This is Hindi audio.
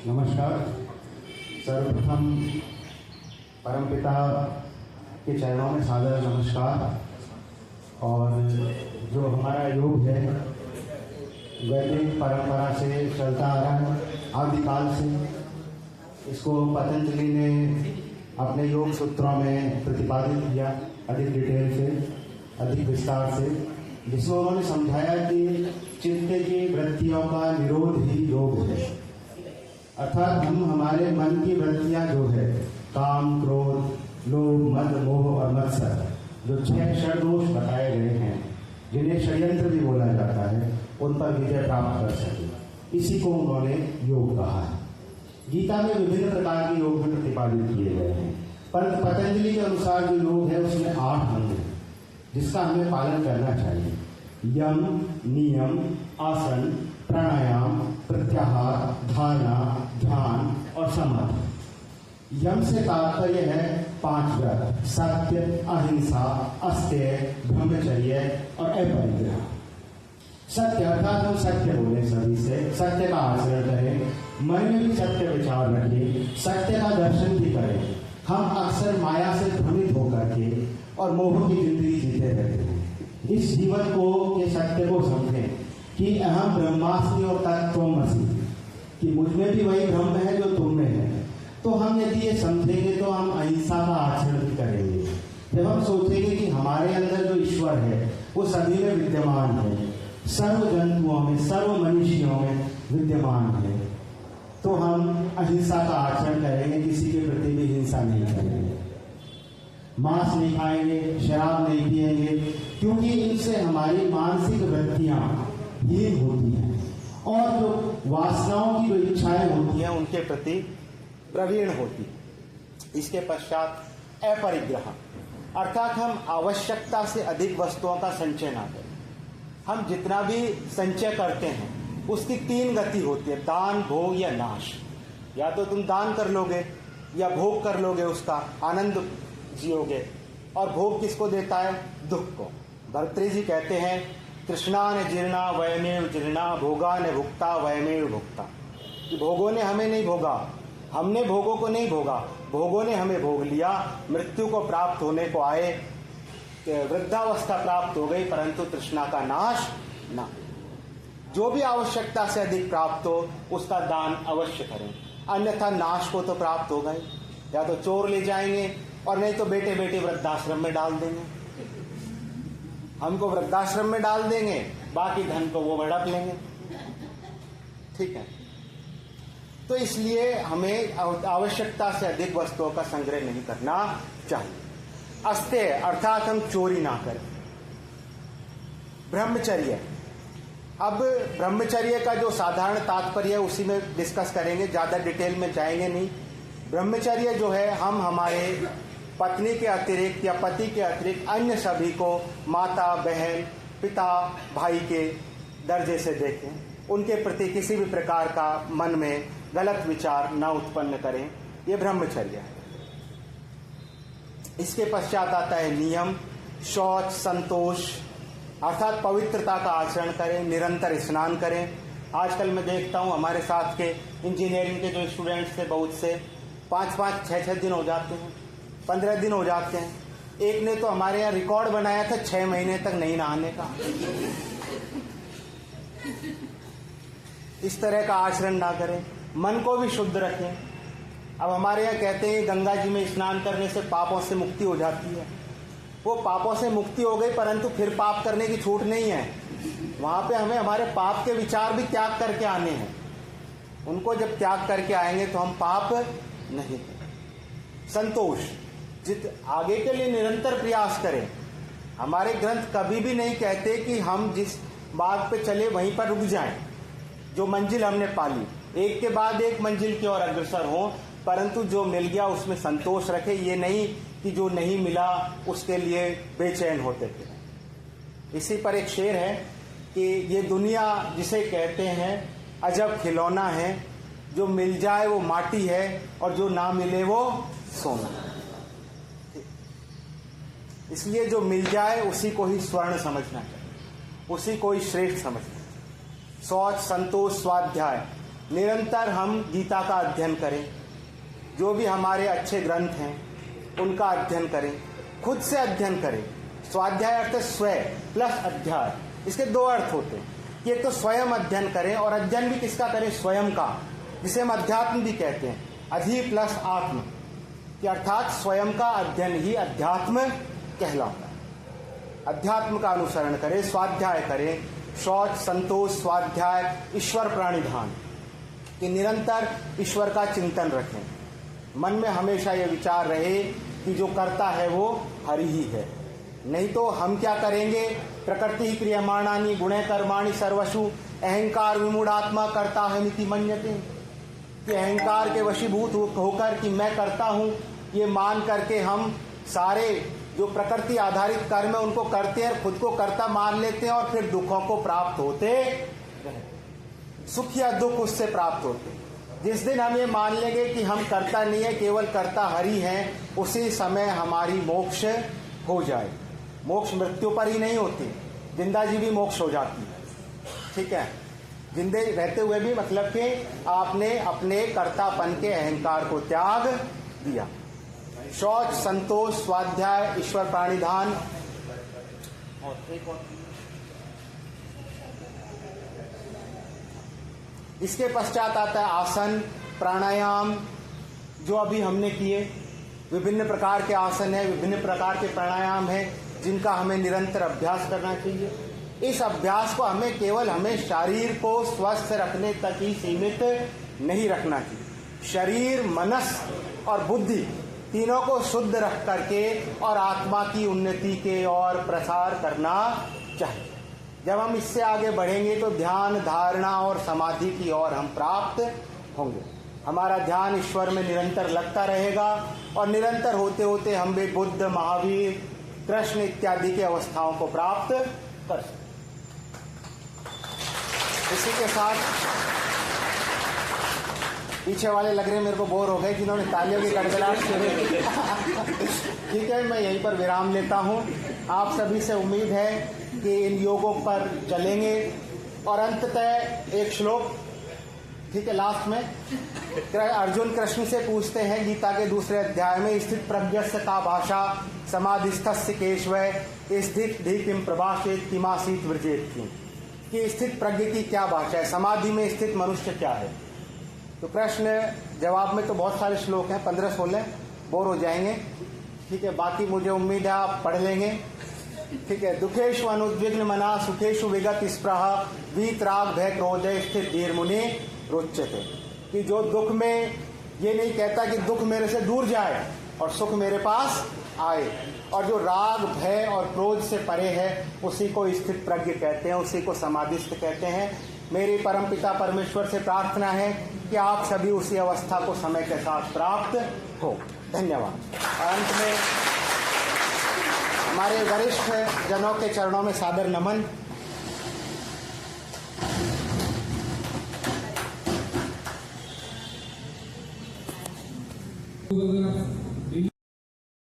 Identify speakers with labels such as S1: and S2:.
S1: नमस्कार। सर्वप्रथम परमपिता के चरणों में सादर नमस्कार। और जो हमारा योग है वैदिक परंपरा से चलता आ रहा है आदिकाल से। इसको पतंजलि ने अपने योग सूत्रों में प्रतिपादित किया अधिक डिटेल से, अधिक विस्तार से, जिसमें उन्होंने समझाया कि चित्त की वृत्तियों का निरोध ही योग है। अर्थात हम हमारे मन की वृत्तियां जो है काम, क्रोध, लोभ, मद, मोह और मत्सर, जो 6 षड्दोष बताए गए हैं, जिन्हें षड्यंत्र भी बोला जाता है, उन पर विजय प्राप्त कर सके, इसी को उन्होंने योग कहा है। गीता में विभिन्न प्रकार के योग में प्रतिपादित किए गए हैं, पर पतंजलि के अनुसार जो योग है उसमें 8 अंग है, जिसका हमें पालन करना चाहिए। यम, नियम, आसन, प्राणायाम, प्रत्याहार, धारणा, ध्यान और समाधि। यम से तात्पर्य है 5 व्रत: सत्य, अहिंसा, अस्तेय, ब्रह्मचर्य और अपरिग्रह। सत्य अर्थात हम सत्य बोले, सभी से सत्य का आचरण करें, मन में भी सत्य विचार रखें, सत्य का दर्शन भी करें। हम अक्सर माया से भ्रमित होकर के और मोह की जिंदगी जीते रहते हैं। इस जीवन को के सत्य को समझें कि अहम ब्रह्मास्मि और तत्त्वमसि, कि मुझमें भी वही ब्रह्म है जो तुम में है। तो हम यदि ये समझेंगे तो हम अहिंसा का आचरण भी करेंगे। जब हम सोचेंगे कि हमारे अंदर जो ईश्वर है वो सभी में विद्यमान है, सर्व जंतुओं में, सर्व मनुष्यों में विद्यमान है, तो हम अहिंसा का आचरण करेंगे, किसी के प्रति भी हिंसा नहीं करेंगे, मांस नहीं खाएंगे, शराब नहीं पिएंगे, क्योंकि इनसे हमारी मानसिक वृत्तियां हीन होती हैं और जो वासनाओं की जो इच्छाएं होती हैं उनके प्रति प्रवीण होती। इसके पश्चात अपरिग्रह, अर्थात हम आवश्यकता से अधिक वस्तुओं का संचय ना करें। हम जितना भी संचय करते हैं उसकी 3 गति होती है: दान, भोग या नाश। या तो तुम दान कर लोगे या भोग कर लोगे, उसका आनंद जियोगे। और भोग किसको देता है? दुख को। भर्तृ जी कहते हैं, तृष्णा ने जीर्णा वयमेव जीर्णा, भोगा ने भुक्ता वयमेव भुक्ता। कि भोगों ने हमें नहीं भोगा, हमने भोगों को नहीं भोगा, भोगों ने हमें भोग लिया। मृत्यु को प्राप्त होने को आए, वृद्धावस्था प्राप्त हो गई, परंतु तृष्णा का नाश ना। जो भी आवश्यकता से अधिक प्राप्त हो उसका दान अवश्य करें, अन्यथा नाश को तो प्राप्त होगा ही। या तो चोर ले जाएंगे और नहीं तो बेटे बेटे वृद्धाश्रम में डाल देंगे। हमको वृद्धाश्रम में डाल देंगे, बाकी धन को वो हड़प लेंगे। ठीक है, तो इसलिए हमें आवश्यकता से अधिक वस्तुओं का संग्रह नहीं करना चाहिए। अस्तेय अर्थात हम चोरी ना करें। ब्रह्मचर्य, अब ब्रह्मचर्य का जो साधारण तात्पर्य है उसी में डिस्कस करेंगे, ज्यादा डिटेल में जाएंगे नहीं। ब्रह्मचर्य जो है, हम हमारे पत्नी के अतिरिक्त या पति के अतिरिक्त अन्य सभी को माता, बहन, पिता, भाई के दर्जे से देखें, उनके प्रति किसी भी प्रकार का मन में गलत विचार न उत्पन्न करें, ये ब्रह्मचर्य है। इसके पश्चात आता है नियम। शौच, संतोष अर्थात पवित्रता का आचरण करें, निरंतर स्नान करें। आजकल मैं देखता हूं हमारे साथ के इंजीनियरिंग के जो स्टूडेंट्स थे, बहुत से 5-5, 6-6 दिन हो जाते हैं, 15 दिन हो जाते हैं। एक ने तो हमारे यहाँ रिकॉर्ड बनाया था 6 महीने तक नहीं नहाने का। इस तरह का आचरण ना करें, मन को भी शुद्ध रखें। अब हमारे यहाँ कहते हैं गंगा जी में स्नान करने से पापों से मुक्ति हो जाती है। वो पापों से मुक्ति हो गई, परंतु फिर पाप करने की छूट नहीं है। वहां पे हमें हमारे पाप के विचार भी त्याग करके आने हैं। उनको जब त्याग करके आएंगे तो हम पाप नहीं करें। संतोष, आगे के लिए निरंतर प्रयास करें। हमारे ग्रंथ कभी भी नहीं कहते कि हम जिस बात पे चले वहीं पर रुक जाएं। जो मंजिल हमने पाली, एक के बाद एक मंजिल की ओर अग्रसर हो, परंतु जो मिल गया उसमें संतोष रखे। ये नहीं कि जो नहीं मिला उसके लिए बेचैन होते थे। इसी पर एक शेर है कि ये दुनिया जिसे कहते हैं अजब खिलौना है, जो मिल जाए वो माटी है और जो ना मिले वो सोना। इसलिए जो मिल जाए उसी को ही स्वर्ण समझना चाहिए, उसी को ही श्रेष्ठ समझना चाहिए। शौच, संतोष, स्वाध्याय निरंतर हम गीता का अध्ययन करें, जो भी हमारे अच्छे ग्रंथ हैं उनका अध्ययन करें, खुद से अध्ययन करें। स्वाध्याय अर्थ स्वयं प्लस अध्याय, इसके दो अर्थ होते हैं कि एक तो स्वयं अध्ययन करें, और अध्ययन भी किसका करें? स्वयं का, जिसे हम अध्यात्म भी कहते हैं, अधि प्लस आत्म, कि अर्थात स्वयं का अध्ययन ही अध्यात्म कहलाता है। अध्यात्म का अनुसरण करें, स्वाध्याय करें, शौच, संतोष, स्वाध्याय, ईश्वर प्राणिधान, कि निरंतर ईश्वर का चिंतन रखें। मन में हमेशा ये विचार रहे कि जो करता है वो हरि ही है, नहीं तो हम क्या करेंगे? प्रकृति ही क्रियमाणानि गुणे कर्माणि सर्वशु अहंकार विमूढ़ात्मा करता है मिति मन्यते, कि अहंकार के वशीभूत होकर कि मैं करता हूँ, ये मान करके हम सारे जो प्रकृति आधारित कर्म है उनको करते हैं, खुद को कर्ता मान लेते हैं, और फिर दुखों को प्राप्त होते हैं। सुख या दुख उससे प्राप्त होते हैं। जिस दिन हम ये मान लेंगे कि हम कर्ता नहीं है, केवल कर्ता हरि हैं, उसी समय हमारी मोक्ष हो जाए। मोक्ष मृत्यु पर ही नहीं होती, जिंदा जी भी मोक्ष हो जाती है। ठीक है, जिंदे रहते हुए भी, मतलब कि आपने अपने कर्तापन के अहंकार को त्याग दिया। शौच, संतोष, स्वाध्याय, ईश्वर प्राणिधान, और एक और, इसके पश्चात आता है आसन, प्राणायाम, जो अभी हमने किए। विभिन्न प्रकार के आसन है, विभिन्न प्रकार के प्राणायाम है, जिनका हमें निरंतर अभ्यास करना चाहिए। इस अभ्यास को हमें शरीर को स्वस्थ रखने तक ही सीमित नहीं रखना चाहिए। शरीर, मनस और बुद्धि तीनों को शुद्ध रख करके और आत्मा की उन्नति के और प्रसार करना चाहिए। जब हम इससे आगे बढ़ेंगे तो ध्यान, धारणा और समाधि की ओर हम प्राप्त होंगे। हमारा ध्यान ईश्वर में निरंतर लगता रहेगा, और निरंतर होते होते हम भी बुद्ध, महावीर, कृष्ण इत्यादि की अवस्थाओं को प्राप्त कर सकते। इसी के साथ पीछे वाले लग रहे मेरे को बोर हो गए, जिन्होंने तालियों की गड़गड़ाहट शुरू। ठीक है, मैं यहीं पर विराम लेता हूँ। आप सभी से उम्मीद है कि इन योगों पर चलेंगे। और अंततः एक श्लोक, ठीक है, लास्ट में अर्जुन कृष्ण से पूछते हैं गीता के दूसरे अध्याय में, स्थित प्रज्ञस्य का भाषा समाधिस्थस्य केशव स्थित धी किम प्रभाषेत किमासीत वृजेत की, कि स्थित प्रज्ञ की क्या भाषा है, समाधि में स्थित मनुष्य क्या है। तो प्रश्न जवाब में तो बहुत सारे श्लोक हैं, 15-16, बोर हो जाएंगे। ठीक है, बाकी मुझे उम्मीद है आप पढ़ लेंगे। ठीक है, दुखेशु अनुद्विग्न मना सुखेशु विगत स्पृहा वीत राग भय क्रोध स्थित धीर मुनि रोचते, कि जो दुख में ये नहीं कहता कि दुख मेरे से दूर जाए और सुख मेरे पास आए, और जो राग, भय और क्रोध से परे है, उसी को स्थित प्रज्ञ कहते हैं, उसी को समाधिस्थ कहते हैं। मेरी परमपिता परमेश्वर से प्रार्थना है कि आप सभी उसी अवस्था को समय के साथ प्राप्त हो। धन्यवाद। अंत में हमारे वरिष्ठ जनों के चरणों में सादर नमन।